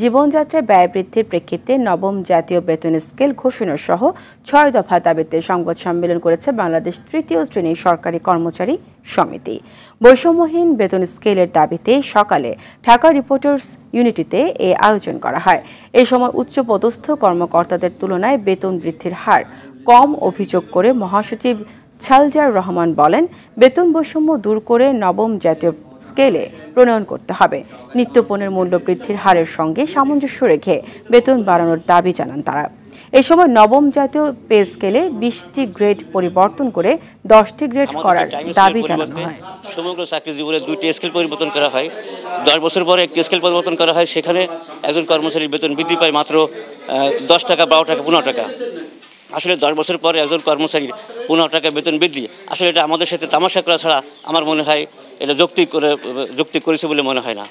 জীবনযাত্রার ব্যয় বৃদ্ধির প্রেক্ষিতে নবম জাতীয় বেতন স্কেল ঘোষণা সহ ৬ দফা দাবিতে সংবাদ সম্মেলন করেছে বাংলাদেশ তৃতীয় শ্রেণীর সরকারি কর্মচারী সমিতি। বৈষম্যহীন বেতন স্কেলের দাবিতে সকালে ঢাকা রিপোর্টার্স ইউনিটিতে এ আয়োজন করা হয়। এ সময় উচ্চপদস্থ কর্মকর্তাদের তুলনায় বেতন বৃদ্ধির হার কম অভিযোগ করে মহাসচিব ছালজার রহমান বলেন, বেতন বৈষম্য দূর করে নবম জাতীয় স্কেলে প্রণয়ন করতে হবে। নিত্যপণ্যের মূল্য বৃদ্ধির হারের সঙ্গে সামঞ্জস্য রেখে বেতন বাড়ানোর দাবি জানান তারা। এ সময় নবম জাতীয় পে স্কেলে ২০টি গ্রেড পরিবর্তন করে 10টি গ্রেড করার দাবি জানানো হয়। সমগ্র চাকরি জীবনে 2টি স্কেল পরিবর্তন করা হয়, 10 বছর পরে একটি স্কেল পরিবর্তন করা হয়। সেখানে একজন কর্মচারীর বেতন বৃদ্ধি পায় মাত্র 10 টাকা, 12 টাকা, 15 টাকা। আসলে 10 বছর পরে একজন কর্মচারীর 15 টাকা বেতন বৃদ্ধি, আসলে এটা আমাদের সাথে তামাশা করা ছাড়া আমার মনে হয় এটা যৌক্তিক করেছে বলে মনে হয় না।